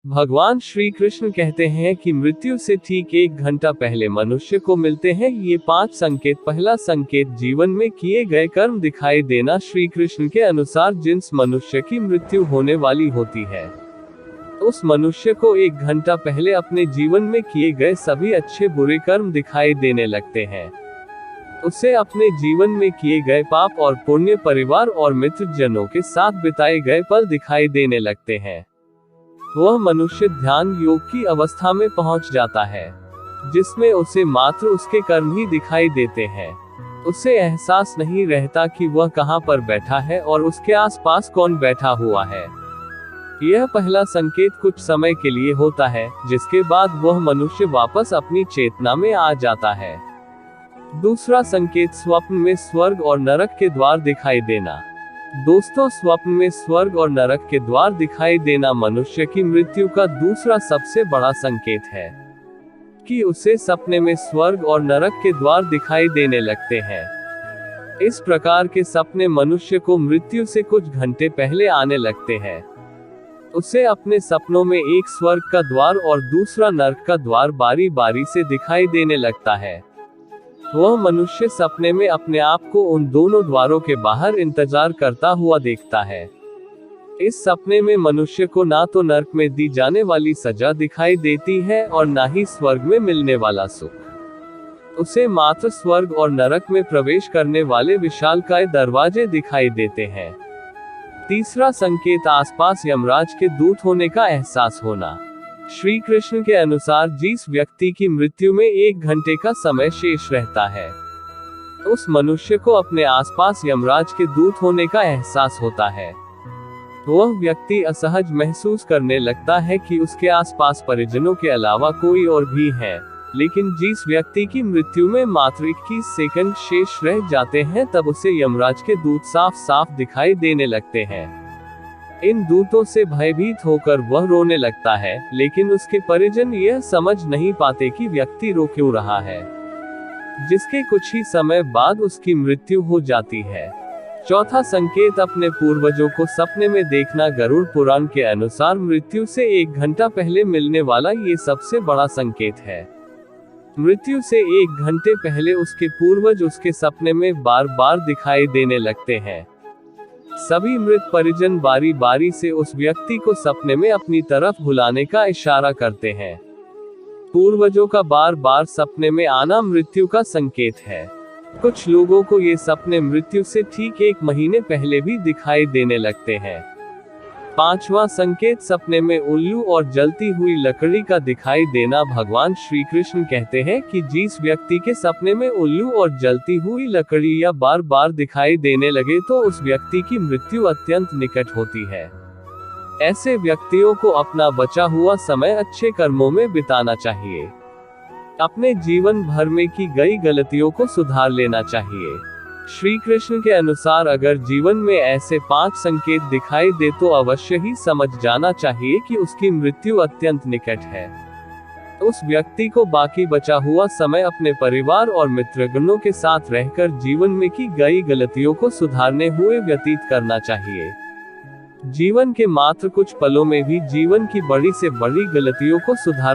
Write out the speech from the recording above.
भगवान श्री कृष्ण कहते हैं कि मृत्यु से ठीक 1 घंटा पहले मनुष्य को मिलते हैं ये 5 संकेत। पहला संकेत, जीवन में किए गए कर्म दिखाई देना। श्री कृष्ण के अनुसार जिस मनुष्य की मृत्यु होने वाली होती है, उस मनुष्य को 1 घंटा पहले अपने जीवन में किए गए सभी अच्छे बुरे कर्म दिखाई देने लगते हैं। उसे अपने जीवन में किए गए पाप और पुण्य, परिवार और मित्र जनों के साथ बिताए गए पल दिखाई देने लगते हैं। वह मनुष्य ध्यान योग की अवस्था में पहुंच जाता है, जिसमें उसे मात्र उसके कर्म ही दिखाई देते हैं। उसे एहसास नहीं रहता कि वह कहां पर बैठा है और उसके आसपास कौन बैठा हुआ है। यह पहला संकेत कुछ समय के लिए होता है, जिसके बाद वह मनुष्य वापस अपनी चेतना में आ जाता है। दूसरा संकेत, स्वप्न में स्वर्ग और नरक के द्वार दिखाई देना। दोस्तों, स्वप्न में स्वर्ग और नरक के द्वार दिखाई देना मनुष्य की मृत्यु का दूसरा सबसे बड़ा संकेत है, कि उसे सपने में स्वर्ग और नरक के द्वार दिखाई देने लगते हैं। इस प्रकार के सपने मनुष्य को मृत्यु से कुछ घंटे पहले आने लगते हैं। उसे अपने सपनों में एक स्वर्ग का द्वार और दूसरा नरक का द्वार बारी बारी से दिखाई देने लगता है। वह मनुष्य सपने में अपने आप को उन दोनों द्वारों के बाहर इंतजार करता हुआ देखता है। इस सपने में मनुष्य को ना तो नरक में दी जाने वाली सजा दिखाई देती है और ना ही स्वर्ग में मिलने वाला सुख। उसे मात्र स्वर्ग और नरक में प्रवेश करने वाले विशालकाय दरवाजे दिखाई देते हैं। तीसरा संकेत, आसपास यमराज के दूत होने का एहसास होना। श्री कृष्ण के अनुसार जिस व्यक्ति की मृत्यु में 1 घंटे का समय शेष रहता है, उस मनुष्य को अपने आसपास यमराज के दूत होने का एहसास होता है। वह व्यक्ति असहज महसूस करने लगता है कि उसके आसपास परिजनों के अलावा कोई और भी है। लेकिन जिस व्यक्ति की मृत्यु में मात्र 21 सेकंड शेष रह जाते हैं, तब उसे यमराज के दूत साफ साफ दिखाई देने लगते हैं। इन दूतों से भयभीत होकर वह रोने लगता है, लेकिन उसके परिजन यह समझ नहीं पाते कि व्यक्ति रो क्यों रहा है, जिसके कुछ ही समय बाद उसकी मृत्यु हो जाती है। चौथा संकेत, अपने पूर्वजों को सपने में देखना। गरुड़ पुराण के अनुसार मृत्यु से 1 घंटा पहले मिलने वाला ये सबसे बड़ा संकेत है। मृत्यु से 1 घंटे पहले उसके पूर्वज उसके सपने में बार बार दिखाई देने लगते हैं। सभी मृत परिजन बारी बारी से उस व्यक्ति को सपने में अपनी तरफ बुलाने का इशारा करते हैं। पूर्वजों का बार बार सपने में आना मृत्यु का संकेत है। कुछ लोगों को ये सपने मृत्यु से ठीक 1 महीने पहले भी दिखाई देने लगते हैं। पांचवा संकेत, सपने में उल्लू और जलती हुई लकड़ी का दिखाई देना। भगवान श्री कृष्ण कहते हैं कि जिस व्यक्ति के सपने में उल्लू और जलती हुई लकड़ी या बार बार दिखाई देने लगे, तो उस व्यक्ति की मृत्यु अत्यंत निकट होती है। ऐसे व्यक्तियों को अपना बचा हुआ समय अच्छे कर्मों में बिताना चाहिए। अपने जीवन भर में की गई गलतियों को सुधार लेना चाहिए। श्री कृष्ण के अनुसार अगर जीवन में ऐसे 5 संकेत दिखाई दे, तो अवश्य ही समझ जाना चाहिए कि उसकी मृत्यु अत्यंत निकट है। उस व्यक्ति को बाकी बचा हुआ समय अपने परिवार और मित्रगणों के साथ रहकर जीवन में की गई गलतियों को सुधारने हुए व्यतीत करना चाहिए। जीवन के मात्र कुछ पलों में भी जीवन की बड़ी से बड़ी गलतियों को सुधारा